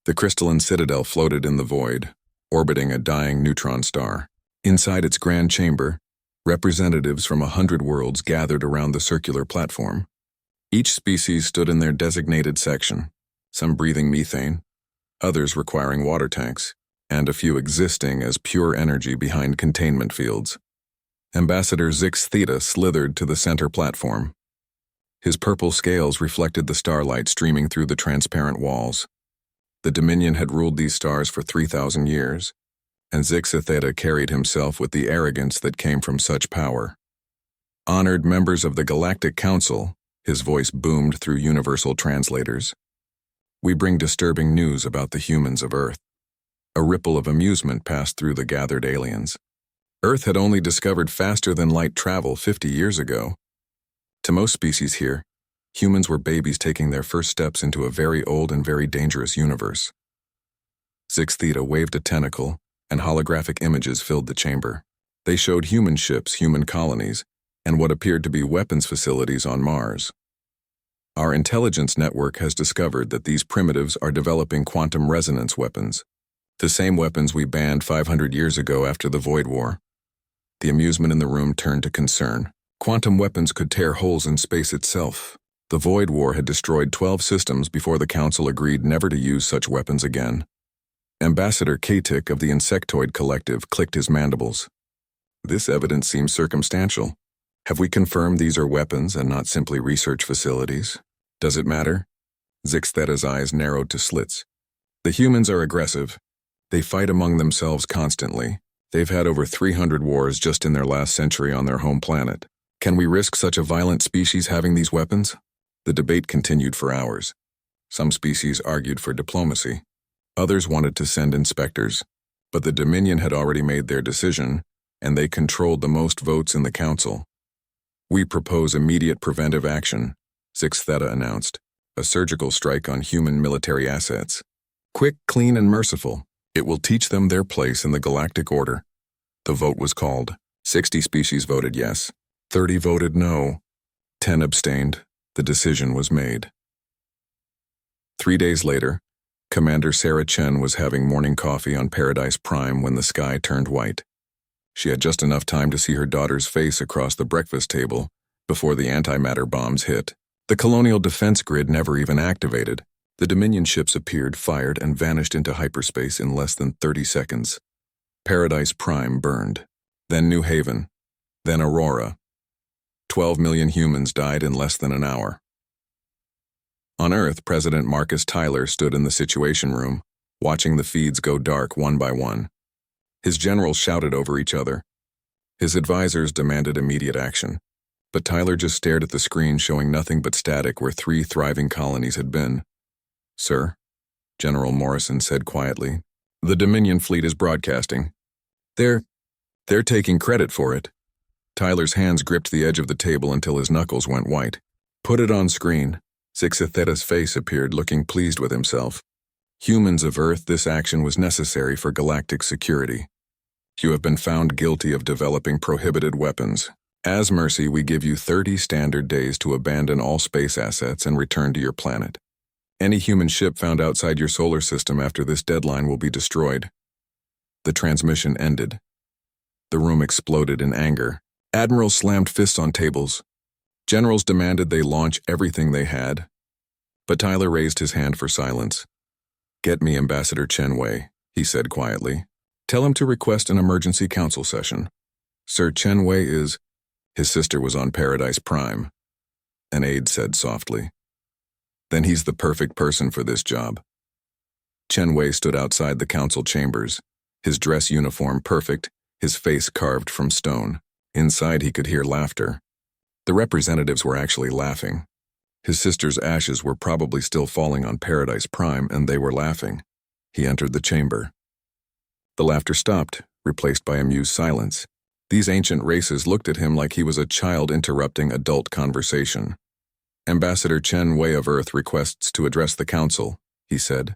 The crystalline citadel floated in the void, orbiting a dying neutron star. Inside its grand chamber, representatives from 100 worlds gathered around the circular platform. Each species stood in their designated section, some breathing methane, others requiring water tanks, and a few existing as pure energy behind containment fields. Ambassador Zix Theta slithered to the center platform. His purple scales reflected the starlight streaming through the transparent walls. The Dominion had ruled these stars for 3,000 years, and Zix Theta carried himself with the arrogance that came from such power. Honored members of the Galactic Council, his voice boomed through universal translators. We bring disturbing news about the humans of Earth. A ripple of amusement passed through the gathered aliens. Earth had only discovered faster-than-light travel 50 years ago. To most species here, humans were babies taking their first steps into a very old and very dangerous universe. Zix Theta waved a tentacle, and holographic images filled the chamber. They showed human ships, human colonies, and what appeared to be weapons facilities on Mars. Our intelligence network has discovered that these primitives are developing quantum resonance weapons, the same weapons we banned 500 years ago after the Void War. The amusement in the room turned to concern. Quantum weapons could tear holes in space itself. The Void War had destroyed 12 systems before the Council agreed never to use such weapons again. Ambassador Katic of the Insectoid Collective clicked his mandibles. This evidence seems circumstantial. Have we confirmed these are weapons and not simply research facilities? Does it matter? Zix Theta's eyes narrowed to slits. The humans are aggressive. They fight among themselves constantly. They've had over 300 wars just in their last century on their home planet. Can we risk such a violent species having these weapons? The debate continued for hours. Some species argued for diplomacy. Others wanted to send inspectors. But the Dominion had already made their decision, and they controlled the most votes in the Council. We propose immediate preventive action, Zix Theta announced, a surgical strike on human military assets. Quick, clean, and merciful. It will teach them their place in the galactic order. The vote was called. 60 species voted yes. 30 voted no. 10 abstained. The decision was made. 3 days later, Commander Sarah Chen was having morning coffee on Paradise Prime when the sky turned white. She had just enough time to see her daughter's face across the breakfast table before the antimatter bombs hit. The colonial defense grid never even activated. The Dominion ships appeared, fired, and vanished into hyperspace in less than 30 seconds. Paradise Prime burned. Then New Haven. Then Aurora. 12 million humans died in less than an hour. On Earth, President Marcus Tyler stood in the Situation Room, watching the feeds go dark one by one. His generals shouted over each other. His advisors demanded immediate action. But Tyler just stared at the screen showing nothing but static where 3 thriving colonies had been. Sir, General Morrison said quietly, the Dominion fleet is broadcasting. They're taking credit for it. Tyler's hands gripped the edge of the table until his knuckles went white. Put it on screen. Zix Theta's face appeared, looking pleased with himself. Humans of Earth, this action was necessary for galactic security. You have been found guilty of developing prohibited weapons. As mercy, we give you 30 standard days to abandon all space assets and return to your planet. Any human ship found outside your solar system after this deadline will be destroyed. The transmission ended. The room exploded in anger. Admirals slammed fists on tables. Generals demanded they launch everything they had. But Tyler raised his hand for silence. Get me Ambassador Chen Wei, he said quietly. Tell him to request an emergency council session. Sir Chen Wei is... His sister was on Paradise Prime. An aide said softly. Then he's the perfect person for this job. Chen Wei stood outside the council chambers, his dress uniform perfect, his face carved from stone. Inside he could hear laughter. The representatives were actually laughing. His sister's ashes were probably still falling on Paradise Prime, and they were laughing. He entered the chamber. The laughter stopped, replaced by amused silence. These ancient races looked at him like he was a child interrupting adult conversation. Ambassador Chen Wei of Earth requests to address the council, he said,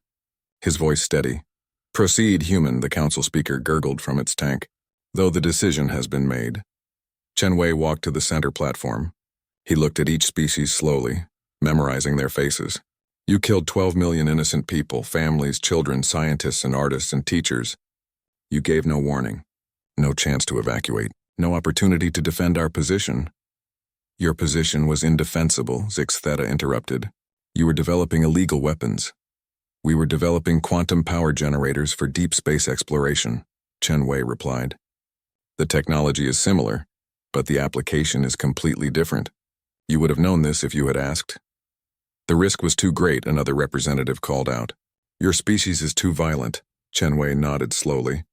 his voice steady. Proceed, human, the council speaker gurgled from its tank. Though the decision has been made. Chen Wei walked to the center platform. He looked at each species slowly, memorizing their faces. You killed 12 million innocent people, families, children, scientists and artists and teachers. You gave no warning, no chance to evacuate, no opportunity to defend our position. Your position was indefensible, Zix Theta interrupted. You were developing illegal weapons. We were developing quantum power generators for deep space exploration, Chen Wei replied. The technology is similar, but the application is completely different. You would have known this if you had asked. The risk was too great, another representative called out. Your species is too violent, Chen Wei nodded slowly.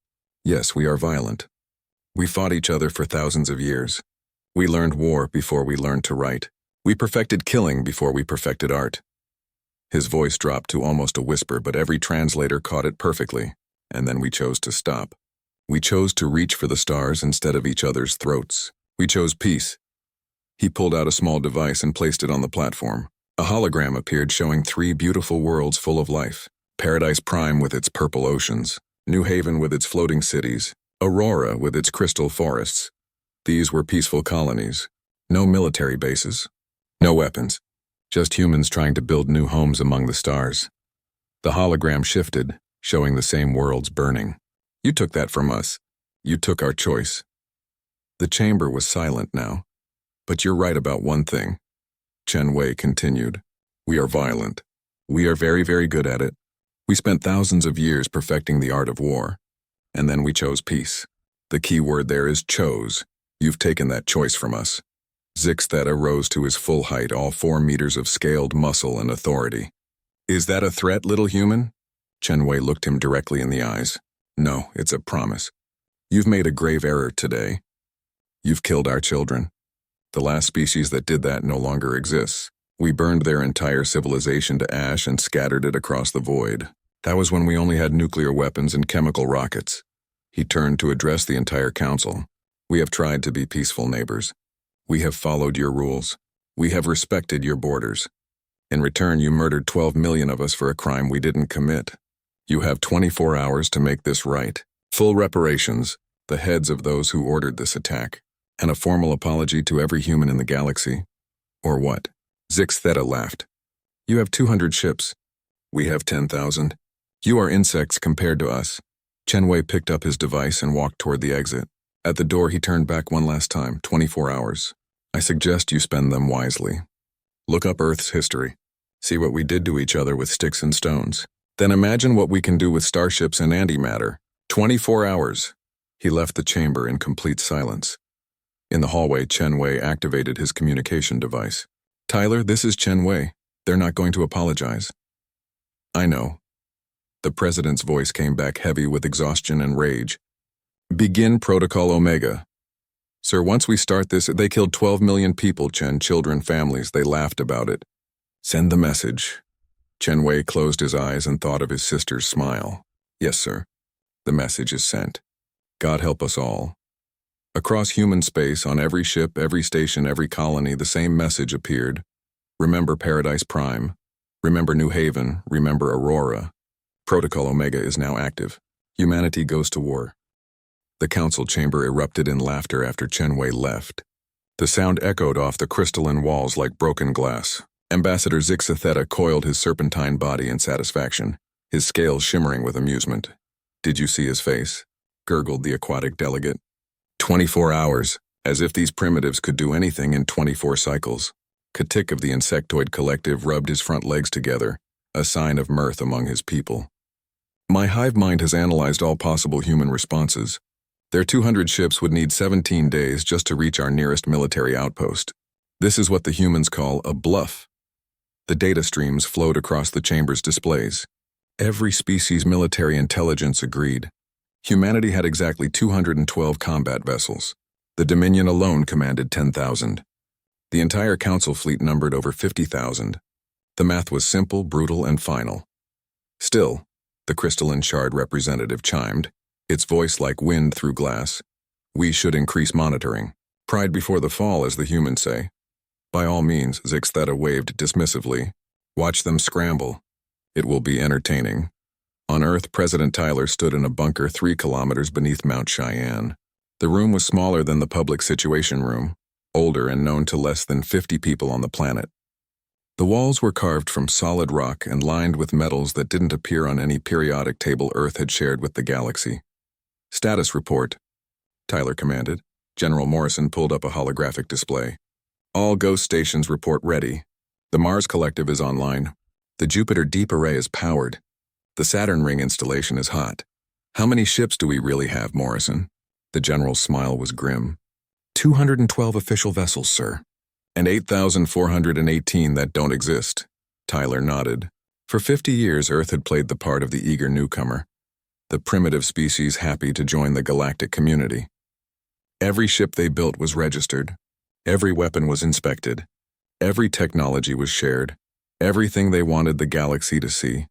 Yes, we are violent. We fought each other for thousands of years. We learned war before we learned to write. We perfected killing before we perfected art. His voice dropped to almost a whisper, but every translator caught it perfectly, and then we chose to stop. We chose to reach for the stars instead of each other's throats. We chose peace. He pulled out a small device and placed it on the platform. A hologram appeared showing 3 beautiful worlds full of life. Paradise Prime with its purple oceans, New Haven with its floating cities, Aurora with its crystal forests. These were peaceful colonies. No military bases. No weapons. Just humans trying to build new homes among the stars. The hologram shifted, showing the same worlds burning. You took that from us. You took our choice. The chamber was silent now. But you're right about one thing. Chen Wei continued. We are violent. We are very, very good at it. We spent thousands of years perfecting the art of war. And then we chose peace. The key word there is chose. You've taken that choice from us. Zix Theta rose to his full height, all 4 meters of scaled muscle and authority. Is that a threat, little human? Chen Wei looked him directly in the eyes. No, it's a promise. You've made a grave error today. You've killed our children. The last species that did that no longer exists. We burned their entire civilization to ash and scattered it across the void. That was when we only had nuclear weapons and chemical rockets. He turned to address the entire council. We have tried to be peaceful neighbors. We have followed your rules. We have respected your borders. In return, you murdered 12 million of us for a crime we didn't commit. You have 24 hours to make this right. Full reparations, the heads of those who ordered this attack, and a formal apology to every human in the galaxy. Or what? Zix Theta laughed. You have 200 ships. We have 10,000. You are insects compared to us. Chen Wei picked up his device and walked toward the exit. At the door, he turned back one last time, 24 hours. I suggest you spend them wisely. Look up Earth's history. See what we did to each other with sticks and stones. Then imagine what we can do with starships and antimatter. 24 hours. He left the chamber in complete silence. In the hallway, Chen Wei activated his communication device. Tyler, this is Chen Wei. They're not going to apologize. I know. The president's voice came back heavy with exhaustion and rage. Begin Protocol Omega. Sir, once we start this, they killed 12 million people, Chen, children, families. They laughed about it. Send the message. Chen Wei closed his eyes and thought of his sister's smile. Yes, sir. The message is sent. God help us all. Across human space, on every ship, every station, every colony, the same message appeared. Remember Paradise Prime. Remember New Haven. Remember Aurora. Protocol Omega is now active. Humanity goes to war. The council chamber erupted in laughter after Chen Wei left. The sound echoed off the crystalline walls like broken glass. Ambassador Zix Theta coiled his serpentine body in satisfaction, his scales shimmering with amusement. Did you see his face? Gurgled the aquatic delegate. 24 hours, as if these primitives could do anything in 24 cycles. Katik of the insectoid collective rubbed his front legs together, a sign of mirth among his people. My hive mind has analyzed all possible human responses. Their 200 ships would need 17 days just to reach our nearest military outpost. This is what the humans call a bluff. The data streams flowed across the chamber's displays. Every species' military intelligence agreed. Humanity had exactly 212 combat vessels. The Dominion alone commanded 10,000. The entire council fleet numbered over 50,000. The math was simple, brutal, and final. Still, the crystalline shard representative chimed, its voice like wind through glass. We should increase monitoring. Pride before the fall, as the humans say. By all means, Zix Theta waved dismissively. Watch them scramble. It will be entertaining. On Earth, President Tyler stood in a bunker 3 kilometers beneath Mount Cheyenne. The room was smaller than the public situation room, older and known to less than 50 people on the planet. The walls were carved from solid rock and lined with metals that didn't appear on any periodic table Earth had shared with the galaxy. "Status report," Tyler commanded. General Morrison pulled up a holographic display. "All ghost stations report ready. The Mars Collective is online. The Jupiter Deep Array is powered. The Saturn Ring installation is hot. How many ships do we really have, Morrison?" The general's smile was grim. 212 official vessels, sir. And 8,418 that don't exist." Tyler nodded. For 50 years, Earth had played the part of the eager newcomer, the primitive species happy to join the galactic community. Every ship they built was registered. Every weapon was inspected. Every technology was shared. Everything they wanted the galaxy to see.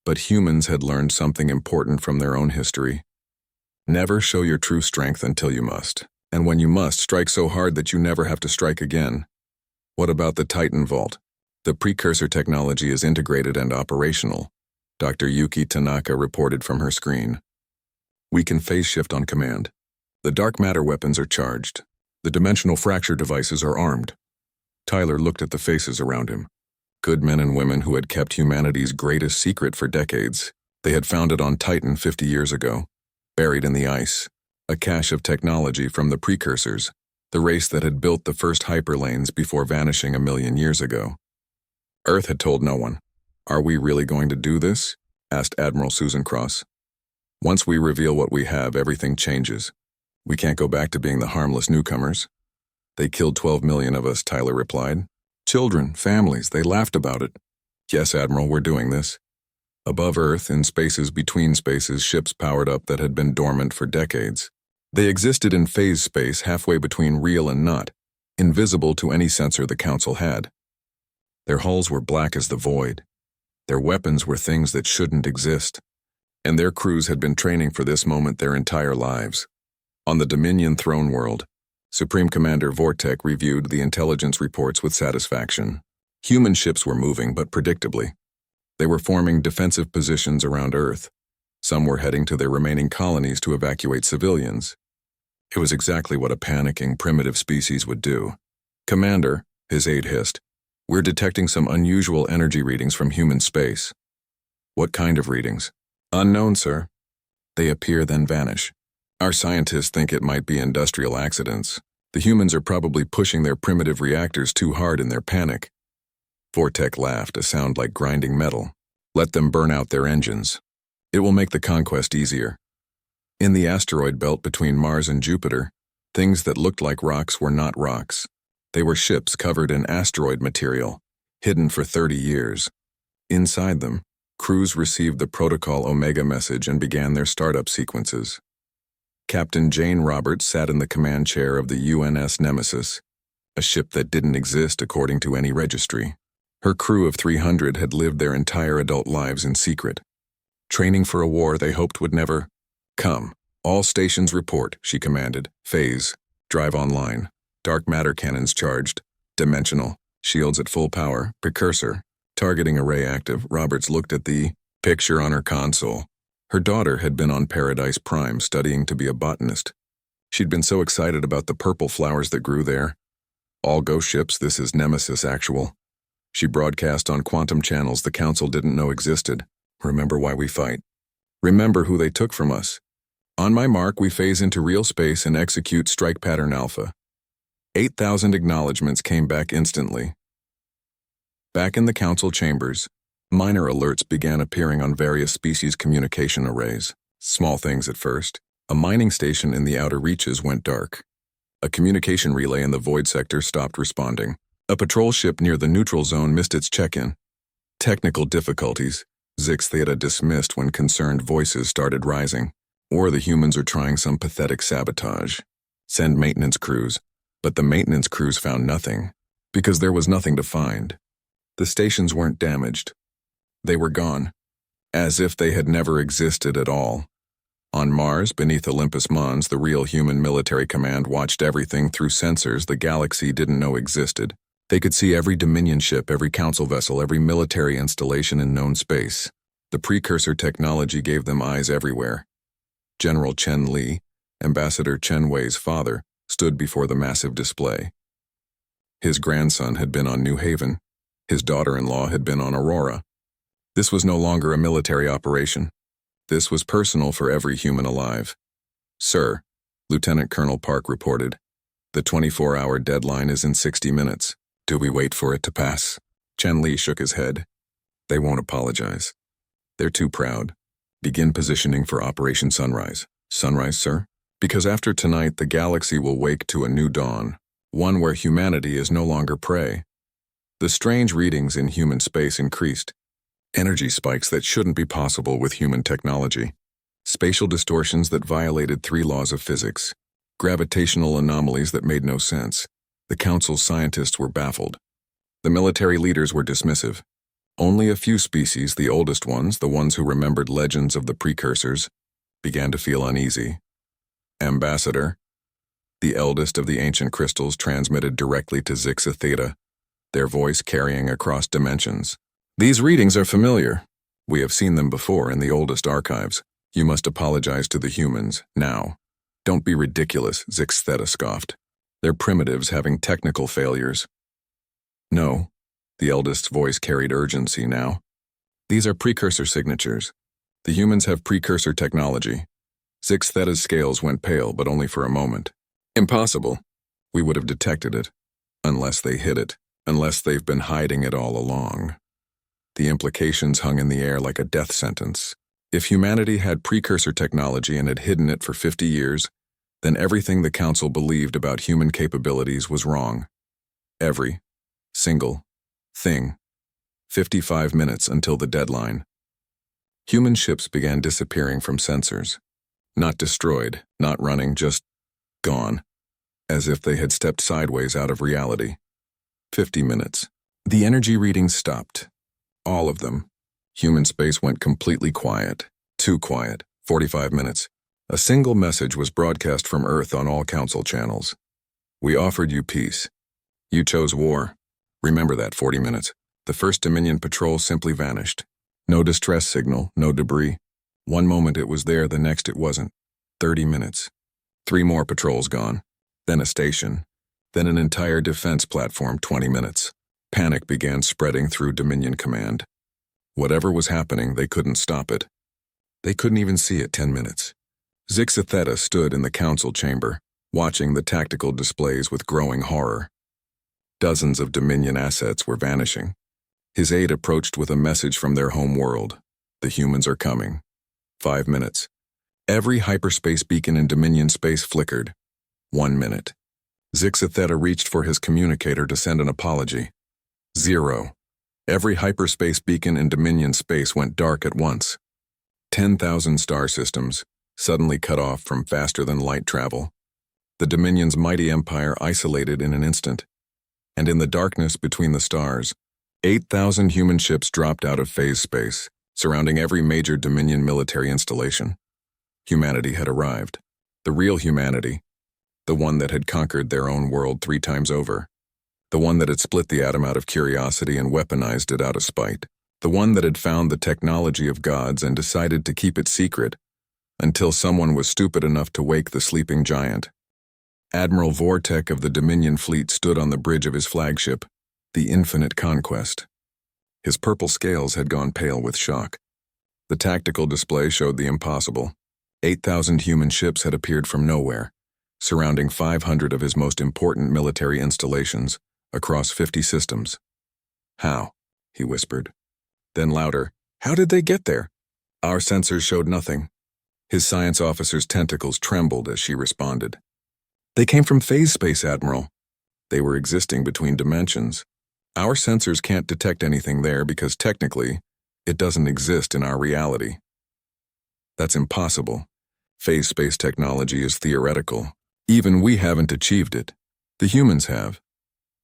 But humans had learned something important from their own history. Never show your true strength until you must. And when you must, strike so hard that you never have to strike again. What about the Titan Vault? The precursor technology is integrated and operational, Dr. Yuki Tanaka reported from her screen. "We can phase shift on command. The dark matter weapons are charged. The dimensional fracture devices are armed." Tyler looked at the faces around him. Good men and women who had kept humanity's greatest secret for decades. They had found it on Titan 50 years ago, buried in the ice, a cache of technology from the precursors, the race that had built the first hyperlanes before vanishing a million years ago. Earth had told no one. "Are we really going to do this?" asked Admiral Susan Cross. "Once we reveal what we have, everything changes. We can't go back to being the harmless newcomers." "They killed 12 million of us," Tyler replied. "Children, families, they laughed about it." "Yes, Admiral, we're doing this." Above Earth, in spaces between spaces, ships powered up that had been dormant for decades. They existed in phase space halfway between real and not, invisible to any sensor the Council had. Their hulls were black as the void. Their weapons were things that shouldn't exist. And their crews had been training for this moment their entire lives. On the Dominion throne world, Supreme Commander Vortek reviewed the intelligence reports with satisfaction. Human ships were moving, but predictably. They were forming defensive positions around Earth. Some were heading to their remaining colonies to evacuate civilians. It was exactly what a panicking, primitive species would do. "Commander," his aide hissed, "we're detecting some unusual energy readings from human space." "What kind of readings?" "Unknown, sir. They appear then vanish. Our scientists think it might be industrial accidents. The humans are probably pushing their primitive reactors too hard in their panic." Vortek laughed, a sound like grinding metal. "Let them burn out their engines. It will make the conquest easier." In the asteroid belt between Mars and Jupiter, things that looked like rocks were not rocks. They were ships covered in asteroid material, hidden for 30 years. Inside them, crews received the Protocol Omega message and began their startup sequences. Captain Jane Roberts sat in the command chair of the UNS Nemesis, a ship that didn't exist according to any registry. Her crew of 300 had lived their entire adult lives in secret, training for a war they hoped would never come. "All stations report," she commanded. "Phase. Drive online. Dark matter cannons charged. Dimensional. Shields at full power. Precursor. Targeting array active." Roberts looked at the picture on her console. Her daughter had been on Paradise Prime studying to be a botanist. She'd been so excited about the purple flowers that grew there. "All ghost ships, this is Nemesis Actual." She broadcast on quantum channels the Council didn't know existed. "Remember why we fight. Remember who they took from us. On my mark, we phase into real space and execute Strike Pattern Alpha." 8,000 acknowledgements came back instantly. Back in the Council chambers, minor alerts began appearing on various species communication arrays. Small things at first. A mining station in the outer reaches went dark. A communication relay in the void sector stopped responding. A patrol ship near the neutral zone missed its check-in. Technical difficulties, Zix Theta dismissed when concerned voices started rising. Or the humans are trying some pathetic sabotage. Send maintenance crews. But the maintenance crews found nothing, because there was nothing to find. The stations weren't damaged. They were gone, as if they had never existed at all. On Mars, beneath Olympus Mons, the real human military command watched everything through sensors the galaxy didn't know existed. They could see every Dominion ship, every Council vessel, every military installation in known space. The precursor technology gave them eyes everywhere. General Chen Li, Ambassador Chen Wei's father, stood before the massive display. His grandson had been on New Haven. His daughter-in-law had been on Aurora. This was no longer a military operation. This was personal for every human alive. "Sir," Lieutenant Colonel Park reported, "the 24-hour deadline is in 60 minutes. Do we wait for it to pass?" Chen Li shook his head. "They won't apologize. They're too proud. Begin positioning for Operation Sunrise." "Sunrise, sir?" "Because after tonight the galaxy will wake to a new dawn, one where humanity is no longer prey." The strange readings in human space increased. Energy spikes that shouldn't be possible with human technology. Spatial distortions that violated 3 laws of physics. Gravitational anomalies that made no sense. The Council's scientists were baffled. The military leaders were dismissive. Only a few species, the oldest ones, the ones who remembered legends of the precursors, began to feel uneasy. "Ambassador," the eldest of the ancient crystals transmitted directly to Zixa Theta, their voice carrying across dimensions. "These readings are familiar. We have seen them before in the oldest archives. You must apologize to the humans, now." "Don't be ridiculous," Zix Theta scoffed. "They're primitives having technical failures." "No," the eldest's voice carried urgency now. "These are precursor signatures. The humans have precursor technology." Zix Theta's scales went pale, but only for a moment. "Impossible. We would have detected it. Unless they hid it. Unless they've been hiding it all along." The implications hung in the air like a death sentence. If humanity had precursor technology and had hidden it for 50 years, then everything the Council believed about human capabilities was wrong. Every single thing. 55 minutes until the deadline. Human ships began disappearing from sensors. Not destroyed, not running, just gone. As if they had stepped sideways out of reality. 50 minutes. The energy readings stopped. All of them. Human space went completely quiet. Too quiet. 45 minutes. A single message was broadcast from Earth on all Council channels. "We offered you peace. You chose war. Remember that." 40 minutes. The first Dominion patrol simply vanished. No distress signal, no debris. One moment it was there, the next it wasn't. 30 minutes. 3 more patrols gone. Then a station. Then an entire defense platform. 20 minutes. Panic began spreading through Dominion Command. Whatever was happening, they couldn't stop it. They couldn't even see it. 10 minutes. Zixa Theta stood in the Council chamber, watching the tactical displays with growing horror. Dozens of Dominion assets were vanishing. His aide approached with a message from their home world. "The humans are coming." 5 minutes. Every hyperspace beacon in Dominion space flickered. 1 minute. Zixa Theta reached for his communicator to send an apology. 0. Every hyperspace beacon in Dominion space went dark at once. 10,000 star systems, suddenly cut off from faster-than-light travel. The Dominion's mighty empire isolated in an instant. And in the darkness between the stars, 8,000 human ships dropped out of phase space, surrounding every major Dominion military installation. Humanity had arrived. The real humanity. The one that had conquered their own world 3 times over. The one that had split the atom out of curiosity and weaponized it out of spite. The one that had found the technology of gods and decided to keep it secret until someone was stupid enough to wake the sleeping giant. Admiral Vortek of the Dominion fleet stood on the bridge of his flagship, the Infinite Conquest. His purple scales had gone pale with shock. The tactical display showed the impossible. 8,000 human ships had appeared from nowhere, surrounding 500 of his most important military installations across 50 systems. "How?" he whispered. Then louder, "How did they get there?" "Our sensors showed nothing." His science officer's tentacles trembled as she responded. "They came from phase space, Admiral. They were existing between dimensions. Our sensors can't detect anything there because technically, it doesn't exist in our reality." "That's impossible. Phase space technology is theoretical. Even we haven't achieved it. The humans have.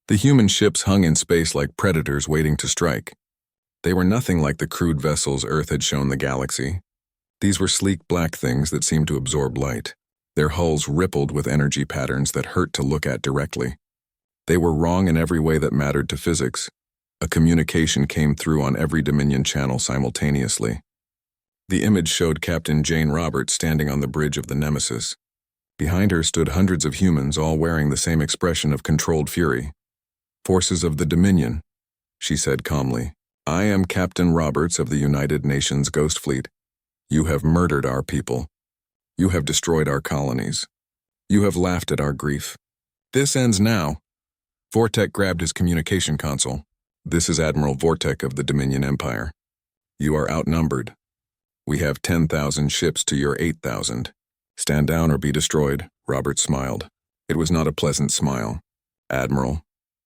The human ships hung in space like predators waiting to strike. They were nothing like the crude vessels Earth had shown the galaxy. These were sleek black things that seemed to absorb light. Their hulls rippled with energy patterns that hurt to look at directly. They were wrong in every way that mattered to physics. A communication came through on every Dominion channel simultaneously. The image showed Captain Jane Roberts standing on the bridge of the Nemesis. Behind her stood hundreds of humans, all wearing the same expression of controlled fury. Forces of the Dominion. she said calmly. "I am Captain Roberts of the United Nations Ghost Fleet. You have murdered our people. You have destroyed our colonies. You have laughed at our grief. This ends now." Vortek grabbed his communication console. "This is Admiral Vortek of the Dominion Empire. You are outnumbered. We have 10,000 ships to your 8,000. Stand down or be destroyed," Roberts smiled. It was not a pleasant smile. "Admiral,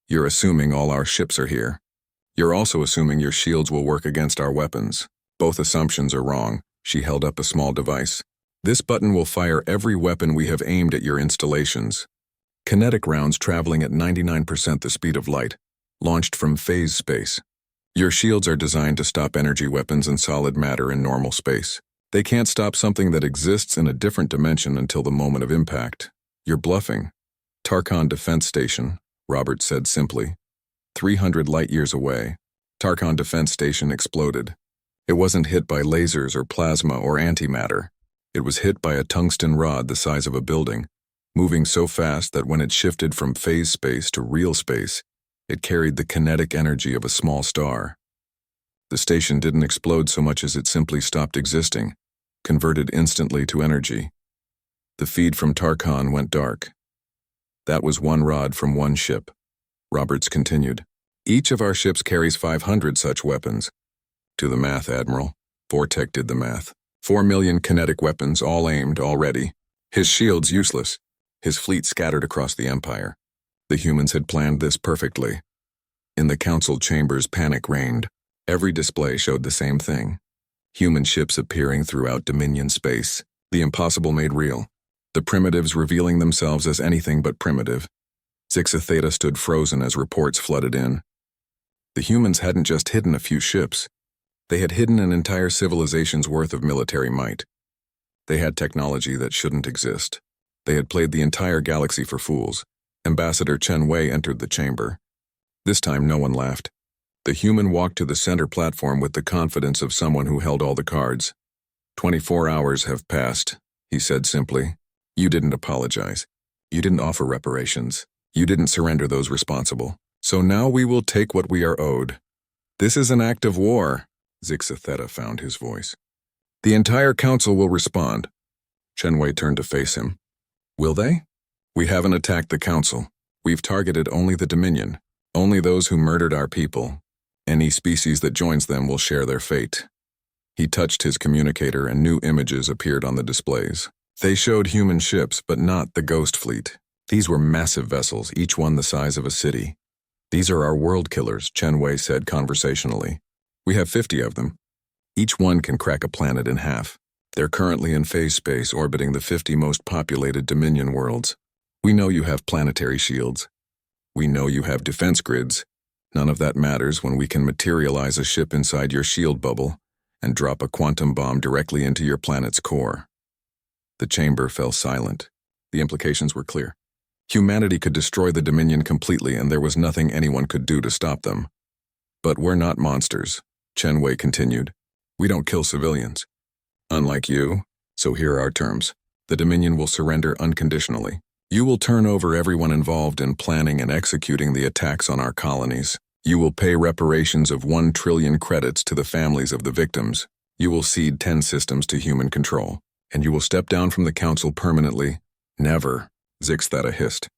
you're assuming all our ships are here. You're also assuming your shields will work against our weapons. Both assumptions are wrong." She held up a small device. "This button will fire every weapon we have aimed at your installations. Kinetic rounds traveling at 99% the speed of light, launched from phase space. Your shields are designed to stop energy weapons and solid matter in normal space. They can't stop something that exists in a different dimension until the moment of impact. You're bluffing." "Tarkon Defense Station," Roberts said simply. 300 light-years away. Tarkon Defense Station exploded. It wasn't hit by lasers or plasma or antimatter. It was hit by a tungsten rod the size of a building, moving so fast that when it shifted from phase space to real space, it carried the kinetic energy of a small star. The station didn't explode so much as it simply stopped existing, converted instantly to energy. The feed from Tarkon went dark. "That was one rod from one ship," Roberts continued. "Each of our ships carries 500 such weapons. Do the math, Admiral." Vortek did the math. 4 million kinetic weapons, all aimed, already. His shields useless. His fleet scattered across the Empire. The humans had planned this perfectly. In the council chambers, panic reigned. Every display showed the same thing. Human ships appearing throughout Dominion space. The impossible made real. The primitives revealing themselves as anything but primitive. Zixa Theta stood frozen as reports flooded in. The humans hadn't just hidden a few ships. They had hidden an entire civilization's worth of military might. They had technology that shouldn't exist. They had played the entire galaxy for fools. Ambassador Chen Wei entered the chamber. This time no one laughed. The human walked to the center platform with the confidence of someone who held all the cards. 24 hours have passed," he said simply. "You didn't apologize. You didn't offer reparations. You didn't surrender those responsible. So now we will take what we are owed. This is an act of war." Zixa Theta found his voice. "The entire council will respond." Chen Wei turned to face him. "Will they?" "We haven't attacked the council. We've targeted only the Dominion, only those who murdered our people. Any species that joins them will share their fate." He touched his communicator and new images appeared on the displays. They showed human ships, but not the Ghost Fleet. These were massive vessels, each one the size of a city. "These are our world killers," Chen Wei said conversationally. "We have 50 of them. Each one can crack a planet in half. They're currently in phase space orbiting the 50 most populated Dominion worlds. We know you have planetary shields. We know you have defense grids. None of that matters when we can materialize a ship inside your shield bubble and drop a quantum bomb directly into your planet's core." The chamber fell silent. The implications were clear. Humanity could destroy the Dominion completely and there was nothing anyone could do to stop them. "But we're not monsters," Chen Wei continued. "We don't kill civilians. Unlike you, so here are our terms. The Dominion will surrender unconditionally. You will turn over everyone involved in planning and executing the attacks on our colonies. You will pay reparations of 1 trillion credits to the families of the victims. You will cede 10 systems to human control. And you will step down from the council permanently." "Never," Zix Theta hissed.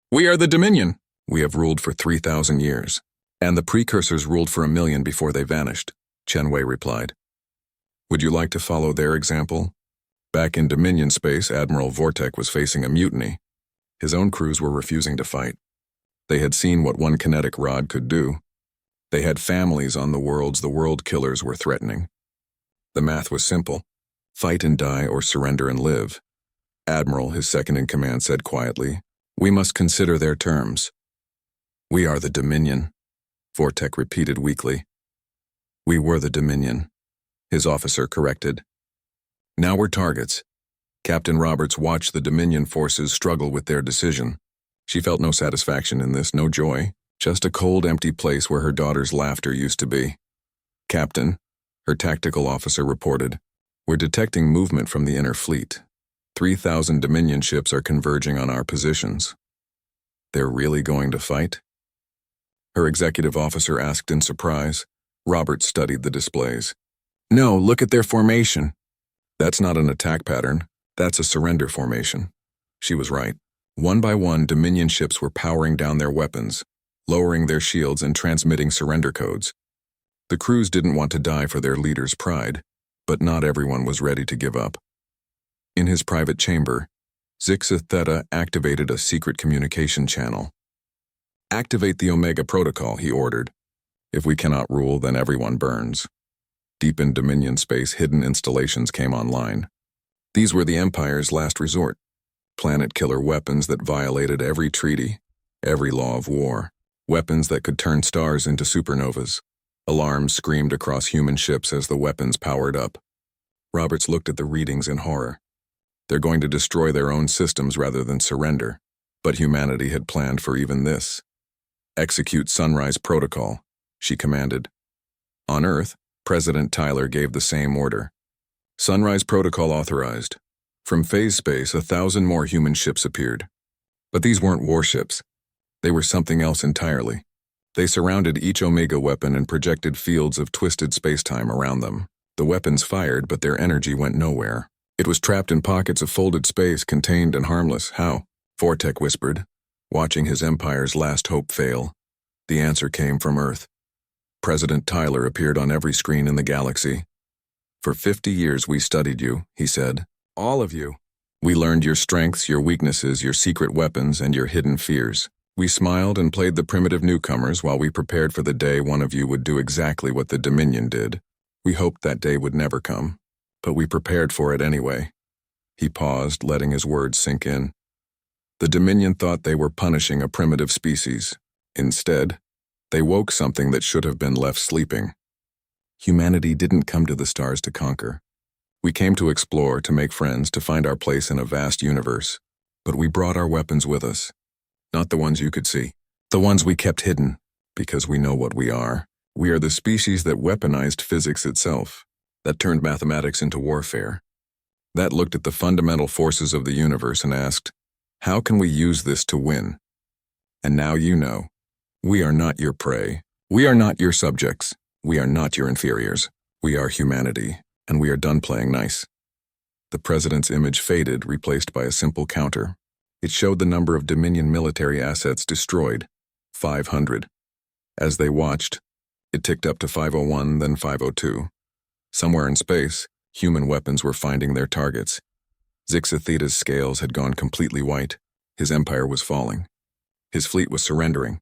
"We are the Dominion. We have ruled for 3,000 years. And the precursors ruled for 1,000,000 before they vanished," Chen Wei replied. "Would you like to follow their example?" Back in Dominion space, Admiral Vortek was facing a mutiny. His own crews were refusing to fight. They had seen what one kinetic rod could do. They had families on the worlds the world killers were threatening. The math was simple. Fight and die or surrender and live. Admiral, his second-in-command, said quietly, "We must consider their terms." "We are the Dominion," Vortek repeated weakly. "We were the Dominion," his officer corrected. "Now we're targets." Captain Roberts watched the Dominion forces struggle with their decision. She felt no satisfaction in this, no joy, just a cold, empty place where her daughter's laughter used to be. "Captain," her tactical officer reported, "we're detecting movement from the inner fleet. 3,000 Dominion ships are converging on our positions." "They're really going to fight?" her executive officer asked in surprise. Robert studied the displays. No, look at their formation. That's not an attack pattern. That's a surrender formation. She was right. One by one, Dominion ships were powering down their weapons, lowering their shields and transmitting surrender codes. The crews didn't want to die for their leader's pride, but not everyone was ready to give up. In his private chamber, Zixith Theta activated a secret communication channel. Activate the Omega Protocol, he ordered. If we cannot rule, then everyone burns. Deep in Dominion space, hidden installations came online. These were the Empire's last resort. Planet-killer weapons that violated every treaty, every law of war. Weapons that could turn stars into supernovas. Alarms screamed across human ships as the weapons powered up. Roberts looked at the readings in horror. They're going to destroy their own systems rather than surrender. But humanity had planned for even this. Execute Sunrise Protocol, she commanded. On Earth, President Tyler gave the same order. Sunrise Protocol authorized. From phase space, 1,000 more human ships appeared. But these weren't warships. They were something else entirely. They surrounded each Omega weapon and projected fields of twisted spacetime around them. The weapons fired, but their energy went nowhere. It was trapped in pockets of folded space, contained and harmless. How? Vortek whispered, watching his Empire's last hope fail. The answer came from Earth. President Tyler appeared on every screen in the galaxy. For 50 years we studied you, he said. All of you. We learned your strengths, your weaknesses, your secret weapons, and your hidden fears. We smiled and played the primitive newcomers while we prepared for the day one of you would do exactly what the Dominion did. We hoped that day would never come, but we prepared for it anyway. He paused, letting his words sink in. The Dominion thought they were punishing a primitive species. Instead, they woke something that should have been left sleeping. Humanity didn't come to the stars to conquer. We came to explore, to make friends, to find our place in a vast universe. But we brought our weapons with us. Not the ones you could see. The ones we kept hidden, because we know what we are. We are the species that weaponized physics itself, that turned mathematics into warfare, that looked at the fundamental forces of the universe and asked, how can we use this to win? And now you know. We are not your prey. We are not your subjects. We are not your inferiors. We are humanity, and we are done playing nice. The president's image faded, replaced by a simple counter. It showed the number of Dominion military assets destroyed, 500. As they watched, it ticked up to 501, then 502. Somewhere in space, human weapons were finding their targets. Zixitheta's scales had gone completely white. His empire was falling. His fleet was surrendering.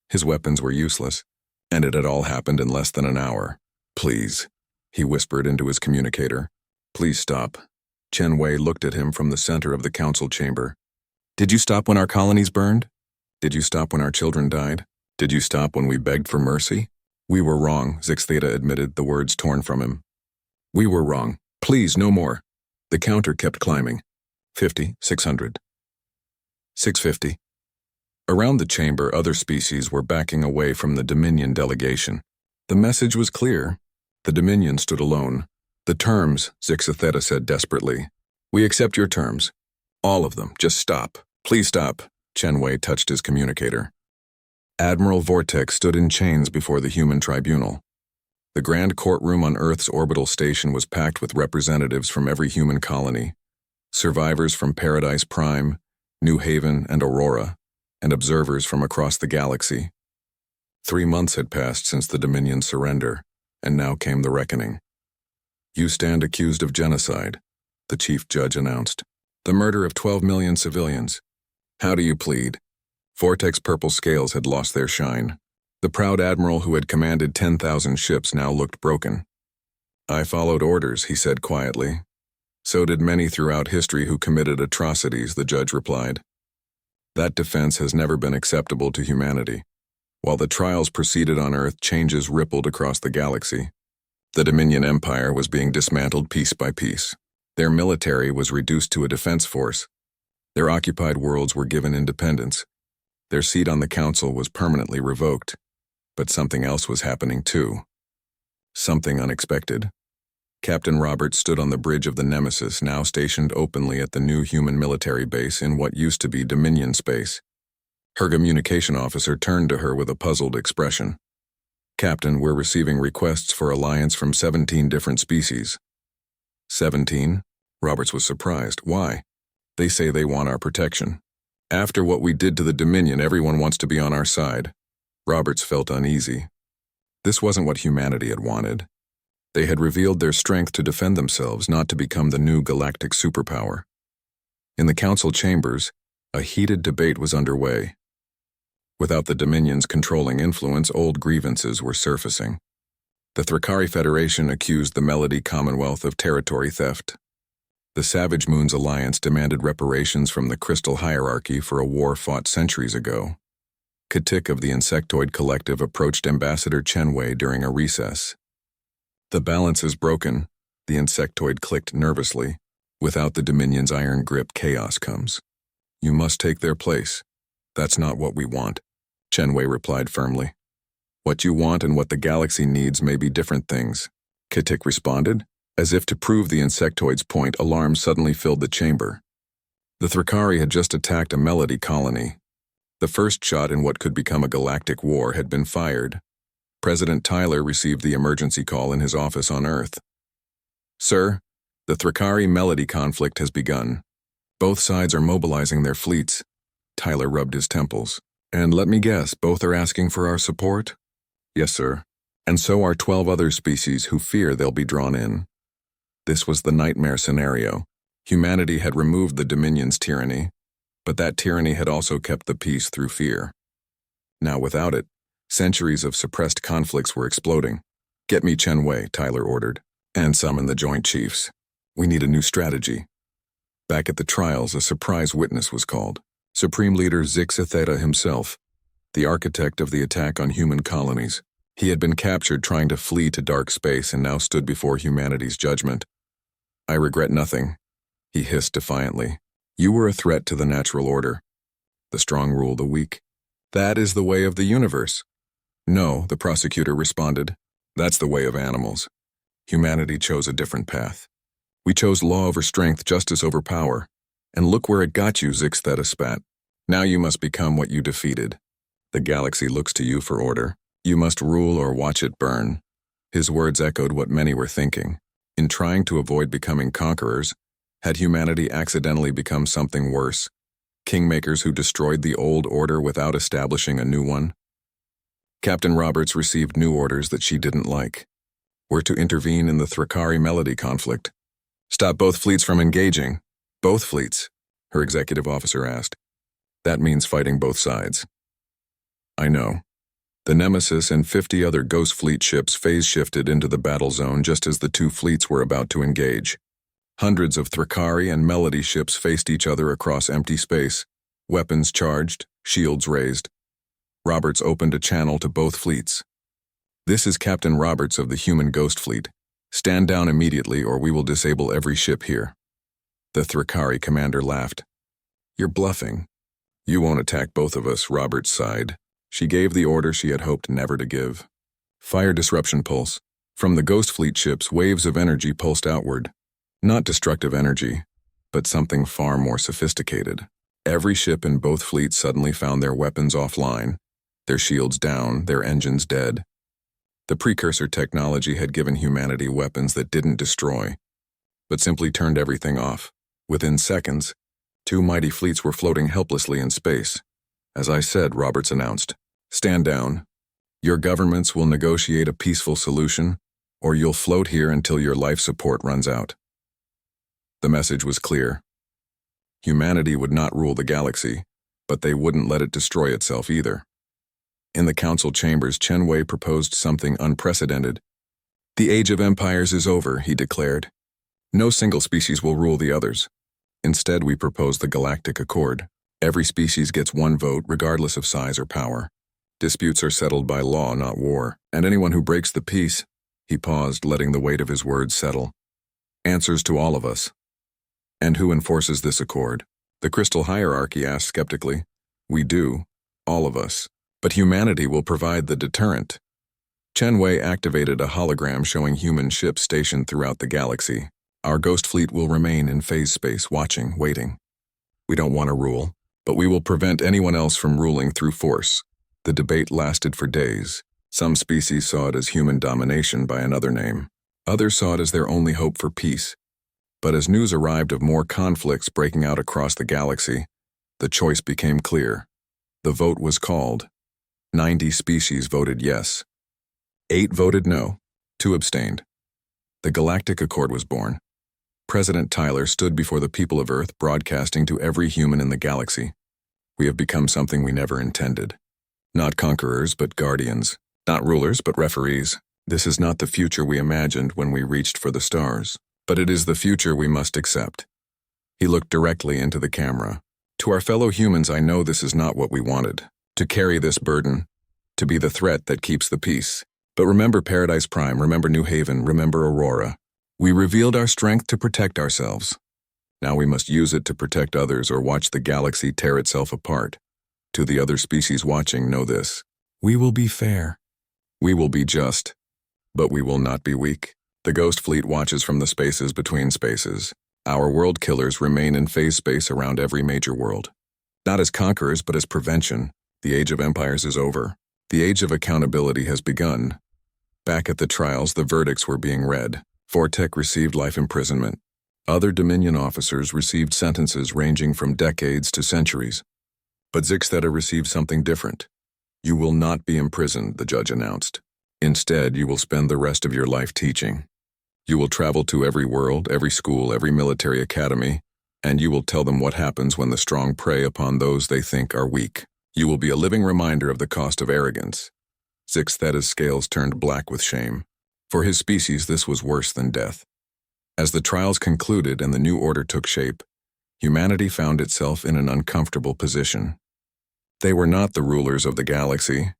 His weapons were useless, and it had all happened in less than an hour. Please, he whispered into his communicator. Please stop. Chen Wei looked at him from the center of the council chamber. Did you stop when our colonies burned? Did you stop when our children died? Did you stop when we begged for mercy? We were wrong, Zixtheta admitted, the words torn from him. We were wrong. Please, no more. The counter kept climbing. 50, 600. 650. Around the chamber, other species were backing away from the Dominion delegation. The message was clear. The Dominion stood alone. The terms, Zixitheta said desperately. We accept your terms. All of them. Just stop. Please stop. Chen Wei touched his communicator. Admiral Vortek stood in chains before the human tribunal. The grand courtroom on Earth's orbital station was packed with representatives from every human colony, survivors from Paradise Prime, New Haven, and Aurora, and observers from across the galaxy. 3 months had passed since the Dominion's surrender, and now came the reckoning. You stand accused of genocide, the chief judge announced. The murder of 12 million civilians. How do you plead? Vortek's purple scales had lost their shine. The proud admiral who had commanded 10,000 ships now looked broken. I followed orders, he said quietly. So did many throughout history who committed atrocities, the judge replied. That defense has never been acceptable to humanity. While the trials proceeded on Earth, changes rippled across the galaxy. The Dominion Empire was being dismantled piece by piece. Their military was reduced to a defense force. Their occupied worlds were given independence. Their seat on the council was permanently revoked. But something else was happening too. Something unexpected. Captain Roberts stood on the bridge of the Nemesis, now stationed openly at the new human military base in what used to be Dominion space. Her communication officer turned to her with a puzzled expression. Captain, we're receiving requests for alliance from 17 different species. 17? Roberts was surprised. Why? They say they want our protection. After what we did to the Dominion, everyone wants to be on our side. Roberts felt uneasy. This wasn't what humanity had wanted. They had revealed their strength to defend themselves, not to become the new galactic superpower. In the council chambers, a heated debate was underway. Without the Dominion's controlling influence, old grievances were surfacing. The Thrakari Federation accused the Melody Commonwealth of territory theft. The Savage Moons Alliance demanded reparations from the Crystal Hierarchy for a war fought centuries ago. Katik of the Insectoid Collective approached Ambassador Chenwei during a recess. The balance is broken, the Insectoid clicked nervously. Without the Dominion's iron grip, chaos comes. You must take their place. That's not what we want, Chenwei replied firmly. What you want and what the galaxy needs may be different things, Katik responded. As if to prove the Insectoid's point, alarm suddenly filled the chamber. The Thrakari had just attacked a Melody colony. The first shot in what could become a galactic war had been fired. President Tyler received the emergency call in his office on Earth. Sir, the Thrakari Melody conflict has begun. Both sides are mobilizing their fleets. Tyler rubbed his temples. And let me guess, both are asking for our support? Yes, sir. And so are 12 other species who fear they'll be drawn in. This was the nightmare scenario. Humanity had removed the Dominion's tyranny, but that tyranny had also kept the peace through fear. Now without it, centuries of suppressed conflicts were exploding. Get me Chenwei, Tyler ordered, and summon the Joint Chiefs. We need a new strategy. Back at the trials, a surprise witness was called. Supreme Leader Zix Theta himself, the architect of the attack on human colonies. He had been captured trying to flee to dark space and now stood before humanity's judgment. I regret nothing, he hissed defiantly. You were a threat to the natural order. The strong rule the weak. That is the way of the universe. No, the prosecutor responded. That's the way of animals. Humanity chose a different path. We chose law over strength, justice over power. And look where it got you, Zix Theta spat. Now you must become what you defeated. The galaxy looks to you for order. You must rule or watch it burn. His words echoed what many were thinking. In trying to avoid becoming conquerors, had humanity accidentally become something worse? Kingmakers who destroyed the old order without establishing a new one? Captain Roberts received new orders that she didn't like. We're to intervene in the Thrakari Melody conflict. Stop both fleets from engaging. Both fleets, her executive officer asked. That means fighting both sides. I know. The Nemesis and 50 other Ghost Fleet ships phase-shifted into the battle zone just as the two fleets were about to engage. Hundreds of Thrakari and Melody ships faced each other across empty space, weapons charged, shields raised. Roberts opened a channel to both fleets. This is Captain Roberts of the human Ghost Fleet. Stand down immediately or we will disable every ship here. The Thrakari commander laughed. You're bluffing. You won't attack both of us, Roberts sighed. She gave the order she had hoped never to give. Fire disruption pulse. From the Ghost Fleet ships, waves of energy pulsed outward. Not destructive energy, but something far more sophisticated. Every ship in both fleets suddenly found their weapons offline, their shields down, their engines dead. The precursor technology had given humanity weapons that didn't destroy, but simply turned everything off. Within seconds, two mighty fleets were floating helplessly in space. As I said, Roberts announced, stand down. Your governments will negotiate a peaceful solution, or you'll float here until your life support runs out. The message was clear. Humanity would not rule the galaxy, but they wouldn't let it destroy itself either. In the council chambers, Chenwei proposed something unprecedented. The age of empires is over, he declared. No single species will rule the others. Instead, we propose the Galactic Accord. Every species gets one vote, regardless of size or power. Disputes are settled by law, not war. And anyone who breaks the peace, he paused, letting the weight of his words settle, answers to all of us. And who enforces this accord? The Crystal Hierarchy asked skeptically. We do, all of us. But humanity will provide the deterrent. Chenwei activated a hologram showing human ships stationed throughout the galaxy. Our Ghost Fleet will remain in phase space, watching, waiting. We don't want to rule. But we will prevent anyone else from ruling through force. The debate lasted for days. Some species saw it as human domination by another name. Others saw it as their only hope for peace. But as news arrived of more conflicts breaking out across the galaxy, the choice became clear. The vote was called. 90 species voted yes. 8 voted no. 2 abstained. The Galactic Accord was born. President Tyler stood before the people of Earth, broadcasting to every human in the galaxy. We have become something we never intended. Not conquerors, but guardians. Not rulers, but referees. This is not the future we imagined when we reached for the stars, but it is the future we must accept. He looked directly into the camera. To our fellow humans, I know this is not what we wanted. To carry this burden. To be the threat that keeps the peace. But remember Paradise Prime, remember New Haven, remember Aurora. We revealed our strength to protect ourselves. Now we must use it to protect others or watch the galaxy tear itself apart. To the other species watching, know this. We will be fair. We will be just. But we will not be weak. The Ghost Fleet watches from the spaces between spaces. Our world killers remain in phase space around every major world. Not as conquerors, but as prevention. The age of empires is over. The age of accountability has begun. Back at the trials, the verdicts were being read. Vortec received life imprisonment. Other Dominion officers received sentences ranging from decades to centuries. But Zixtheta received something different. You will not be imprisoned, the judge announced. Instead, you will spend the rest of your life teaching. You will travel to every world, every school, every military academy, and you will tell them what happens when the strong prey upon those they think are weak. You will be a living reminder of the cost of arrogance. Zixtheta's scales turned black with shame. For his species, this was worse than death. As the trials concluded and the new order took shape, humanity found itself in an uncomfortable position. They were not the rulers of the galaxy,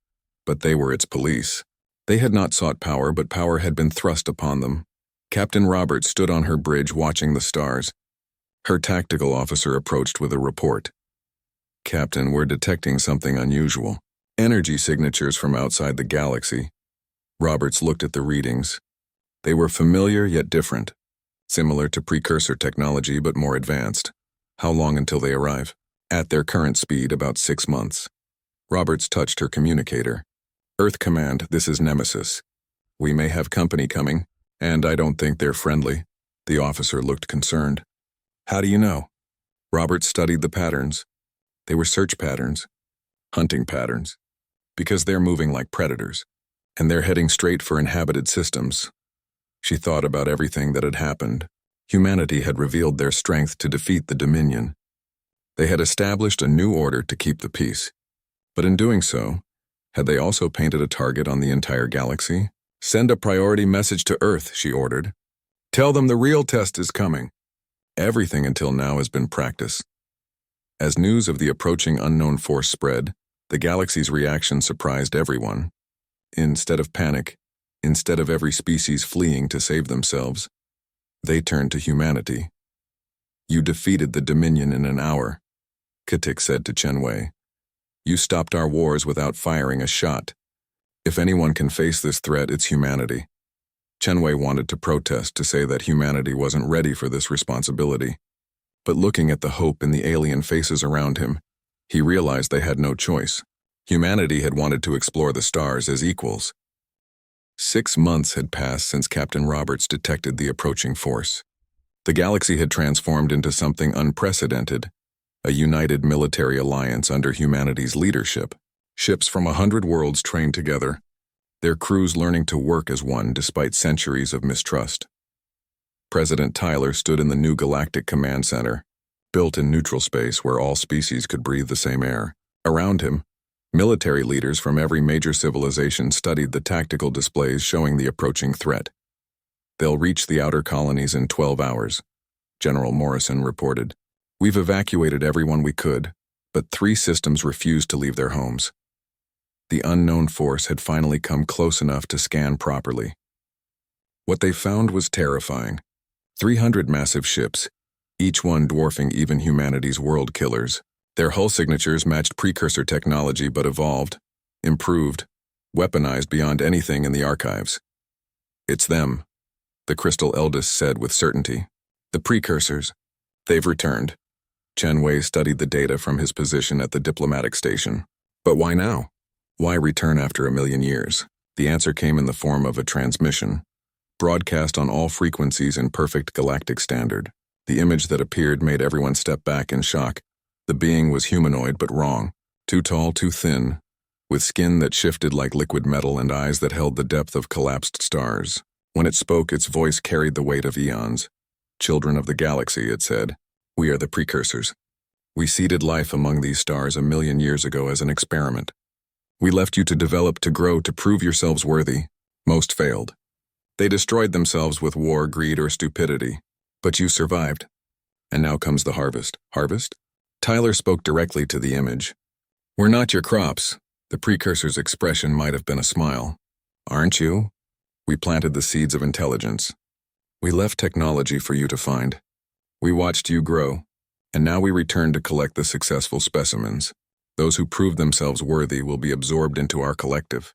but they were its police. They had not sought power, but power had been thrust upon them. Captain Roberts stood on her bridge watching the stars. Her tactical officer approached with a report. Captain, we're detecting something unusual. Energy signatures from outside the galaxy. Roberts looked at the readings. They were familiar yet different. Similar to precursor technology but more advanced. How long until they arrive? At their current speed, about 6 months. Roberts touched her communicator. Earth Command, this is Nemesis. We may have company coming, and I don't think they're friendly. The officer looked concerned. How do you know? Roberts studied the patterns. They were search patterns. Hunting patterns. Because they're moving like predators. And they're heading straight for inhabited systems. She thought about everything that had happened. Humanity had revealed their strength to defeat the Dominion. They had established a new order to keep the peace. But in doing so, had they also painted a target on the entire galaxy? Send a priority message to Earth, she ordered. Tell them the real test is coming. Everything until now has been practice. As news of the approaching unknown force spread, the galaxy's reaction surprised everyone. Instead of panic, instead of every species fleeing to save themselves, they turned to humanity. You defeated the Dominion in an hour, Katik said to Chen Wei. You stopped our wars without firing a shot. If anyone can face this threat, it's humanity. Chen Wei wanted to protest, to say that humanity wasn't ready for this responsibility. But looking at the hope in the alien faces around him, he realized they had no choice. Humanity had wanted to explore the stars as equals. 6 months had passed since Captain Roberts detected the approaching force. The galaxy had transformed into something unprecedented, a united military alliance under humanity's leadership. Ships from 100 worlds trained together, their crews learning to work as one despite centuries of mistrust. President Tyler stood in the new Galactic Command Center, built in neutral space where all species could breathe the same air. Around him, military leaders from every major civilization studied the tactical displays showing the approaching threat. They'll reach the outer colonies in 12 hours, General Morrison reported. We've evacuated everyone we could, but 3 systems refused to leave their homes. The unknown force had finally come close enough to scan properly. What they found was terrifying. 300 massive ships, each one dwarfing even humanity's world killers. Their hull signatures matched precursor technology but evolved, improved, weaponized beyond anything in the archives. It's them, the Crystal Eldest said with certainty. The precursors. They've returned. Chen Wei studied the data from his position at the diplomatic station. But why now? Why return after 1,000,000 years? The answer came in the form of a transmission, broadcast on all frequencies in perfect galactic standard. The image that appeared made everyone step back in shock. The being was humanoid but wrong, too tall, too thin, with skin that shifted like liquid metal and eyes that held the depth of collapsed stars. When it spoke, its voice carried the weight of eons. Children of the galaxy, it said. We are the precursors. We seeded life among these stars 1,000,000 years ago as an experiment. We left you to develop, to grow, to prove yourselves worthy. Most failed. They destroyed themselves with war, greed, or stupidity. But you survived. And now comes the harvest. Harvest? Tyler spoke directly to the image. We're not your crops. The precursor's expression might have been a smile. Aren't you? We planted the seeds of intelligence. We left technology for you to find. We watched you grow, and now we return to collect the successful specimens. Those who prove themselves worthy will be absorbed into our collective.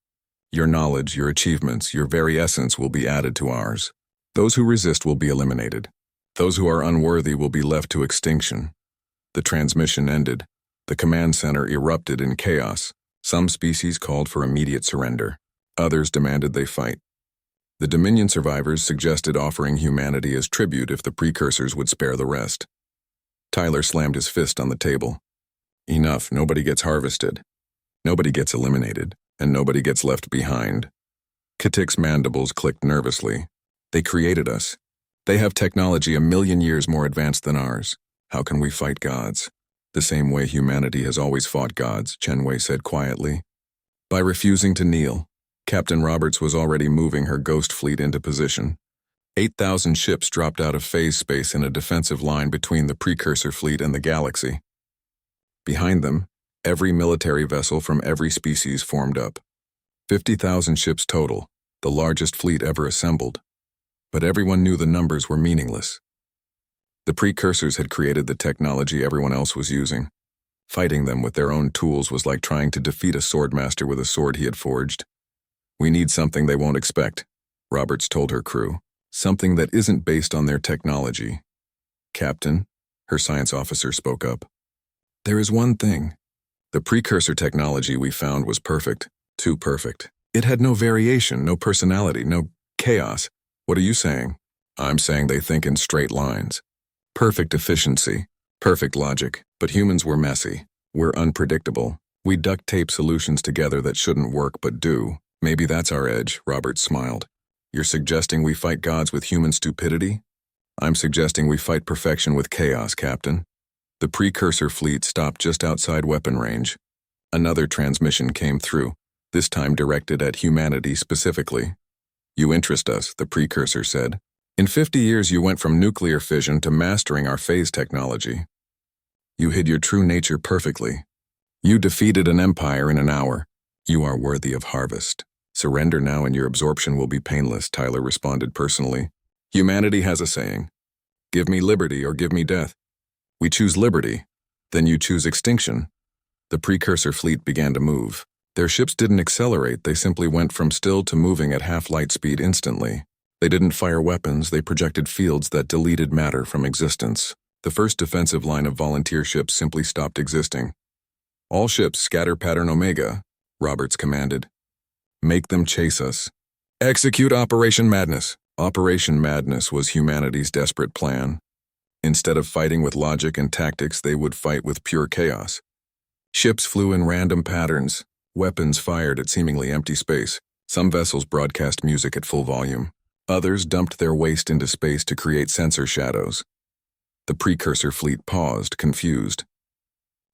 Your knowledge, your achievements, your very essence will be added to ours. Those who resist will be eliminated. Those who are unworthy will be left to extinction. The transmission ended. The command center erupted in chaos. Some species called for immediate surrender. Others demanded they fight. The Dominion survivors suggested offering humanity as tribute if the precursors would spare the rest. Tyler slammed his fist on the table. Enough, nobody gets harvested. Nobody gets eliminated, and nobody gets left behind. Katik's mandibles clicked nervously. They created us. They have technology 1,000,000 years more advanced than ours. How can we fight gods? The same way humanity has always fought gods, Chen Wei said quietly. By refusing to kneel. Captain Roberts was already moving her ghost fleet into position. 8,000 ships dropped out of phase space in a defensive line between the precursor fleet and the galaxy. Behind them, every military vessel from every species formed up. 50,000 ships total, the largest fleet ever assembled. But everyone knew the numbers were meaningless. The precursors had created the technology everyone else was using. Fighting them with their own tools was like trying to defeat a swordmaster with a sword he had forged. We need something they won't expect, Roberts told her crew. Something that isn't based on their technology. Captain, her science officer spoke up. There is one thing. The precursor technology we found was perfect, too perfect. It had no variation, no personality, no chaos. What are you saying? I'm saying they think in straight lines. Perfect efficiency, perfect logic, but humans were messy. We're unpredictable. We duct tape solutions together that shouldn't work but do. Maybe that's our edge, Roberts smiled. You're suggesting we fight gods with human stupidity? I'm suggesting we fight perfection with chaos, Captain. The precursor fleet stopped just outside weapon range. Another transmission came through, this time directed at humanity specifically. You interest us, the precursor said. In 50 years you went from nuclear fission to mastering our phase technology. You hid your true nature perfectly. You defeated an empire in an hour. You are worthy of harvest. Surrender now and your absorption will be painless, Tyler responded personally. Humanity has a saying. Give me liberty or give me death. We choose liberty. Then you choose extinction. The precursor fleet began to move. Their ships didn't accelerate, they simply went from still to moving at half-light speed instantly. They didn't fire weapons, they projected fields that deleted matter from existence. The first defensive line of volunteer ships simply stopped existing. All ships scatter pattern Omega, Roberts commanded. Make them chase us. Execute Operation Madness. Operation Madness was humanity's desperate plan. Instead of fighting with logic and tactics, they would fight with pure chaos. Ships flew in random patterns, weapons fired at seemingly empty space. Some vessels broadcast music at full volume. Others dumped their waste into space to create sensor shadows. The precursor fleet paused, confused.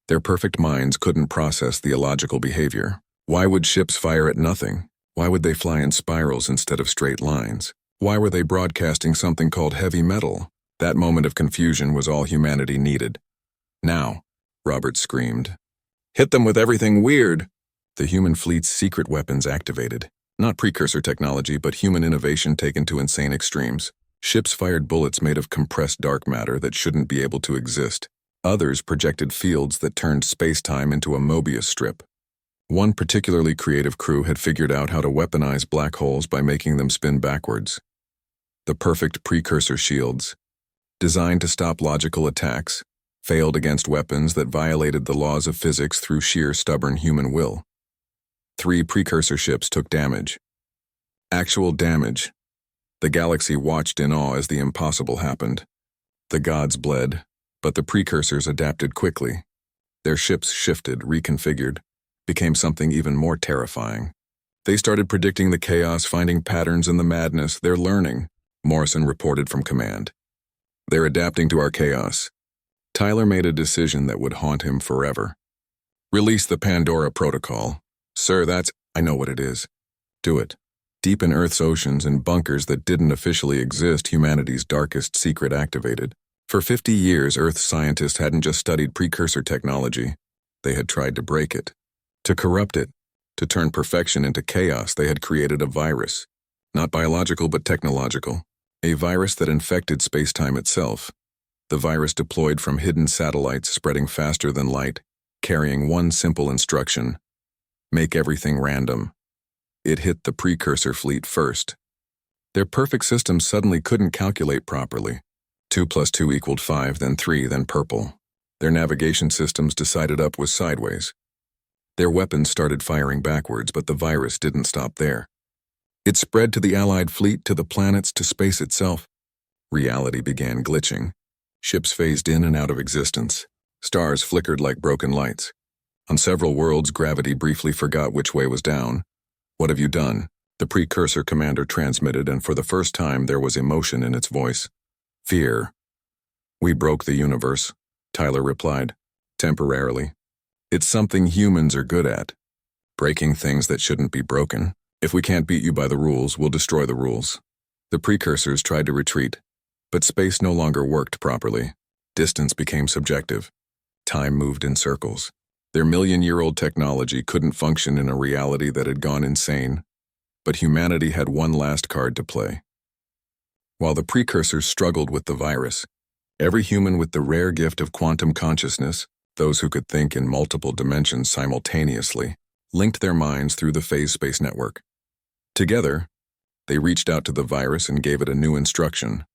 Their perfect minds couldn't process the illogical behavior. Why would ships fire at nothing? Why would they fly in spirals instead of straight lines? Why were they broadcasting something called heavy metal? That moment of confusion was all humanity needed. Now, Roberts screamed. Hit them with everything weird! The human fleet's secret weapons activated. Not precursor technology, but human innovation taken to insane extremes. Ships fired bullets made of compressed dark matter that shouldn't be able to exist. Others projected fields that turned space-time into a Mobius strip. One particularly creative crew had figured out how to weaponize black holes by making them spin backwards. The perfect precursor shields. Designed to stop logical attacks, failed against weapons that violated the laws of physics through sheer stubborn human will. 3 precursor ships took damage. Actual damage. The galaxy watched in awe as the impossible happened. The gods bled, but the precursors adapted quickly. Their ships shifted, reconfigured, became something even more terrifying. They started predicting the chaos, finding patterns in the madness. They're learning, Morrison reported from command. They're adapting to our chaos. Tyler made a decision that would haunt him forever. Release the Pandora Protocol. Sir, I know what it is. Do it. Deep in Earth's oceans, in bunkers that didn't officially exist, humanity's darkest secret activated. For 50 years, Earth scientists hadn't just studied precursor technology. They had tried to break it, to corrupt it, to turn perfection into chaos. They had created a virus. Not biological, but technological. A virus that infected space-time itself. The virus deployed from hidden satellites, spreading faster than light, carrying one simple instruction: make everything random. It hit the precursor fleet first. Their perfect system suddenly couldn't calculate properly. 2 + 2 = 5, then 3, then purple. Their navigation systems decided up was sideways. Their weapons started firing backwards, but the virus didn't stop there. It spread to the Allied fleet, to the planets, to space itself. Reality began glitching. Ships phased in and out of existence. Stars flickered like broken lights. On several worlds, gravity briefly forgot which way was down. What have you done? The precursor commander transmitted, and for the first time there was emotion in its voice. Fear. We broke the universe, Tyler replied. Temporarily. It's something humans are good at. Breaking things that shouldn't be broken. If we can't beat you by the rules, we'll destroy the rules. The precursors tried to retreat, but space no longer worked properly. Distance became subjective. Time moved in circles. Their million-year-old technology couldn't function in a reality that had gone insane. But humanity had one last card to play. While the precursors struggled with the virus, every human with the rare gift of quantum consciousness, those who could think in multiple dimensions simultaneously, linked their minds through the phase space network. Together, they reached out to the virus and gave it a new instruction: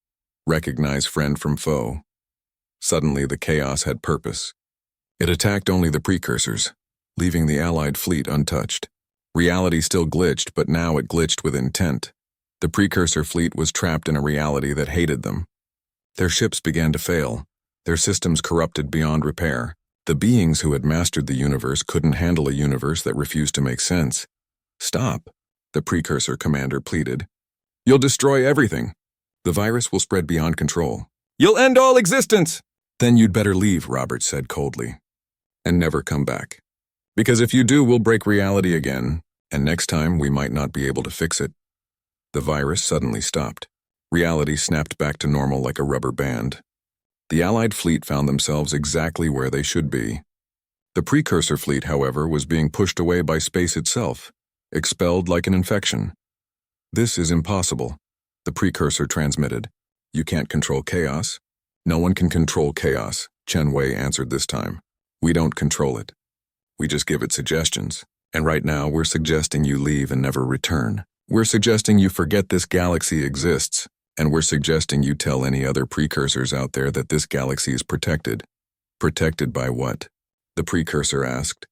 recognize friend from foe. Suddenly, the chaos had purpose. It attacked only the precursors, leaving the Allied fleet untouched. Reality still glitched, but now it glitched with intent. The precursor fleet was trapped in a reality that hated them. Their ships began to fail, their systems corrupted beyond repair. The beings who had mastered the universe couldn't handle a universe that refused to make sense. Stop, the precursor commander pleaded. You'll destroy everything. The virus will spread beyond control. You'll end all existence! Then you'd better leave, Robert said coldly, and never come back. Because if you do, we'll break reality again, and next time we might not be able to fix it. The virus suddenly stopped. Reality snapped back to normal like a rubber band. The Allied fleet found themselves exactly where they should be. The precursor fleet, however, was being pushed away by space itself, expelled like an infection. This is impossible, the precursor transmitted. You can't control chaos. No one can control chaos, Chen Wei answered this time. We don't control it. We just give it suggestions. And right now, we're suggesting you leave and never return. We're suggesting you forget this galaxy exists. And we're suggesting you tell any other precursors out there that this galaxy is protected. Protected by what? The precursor asked.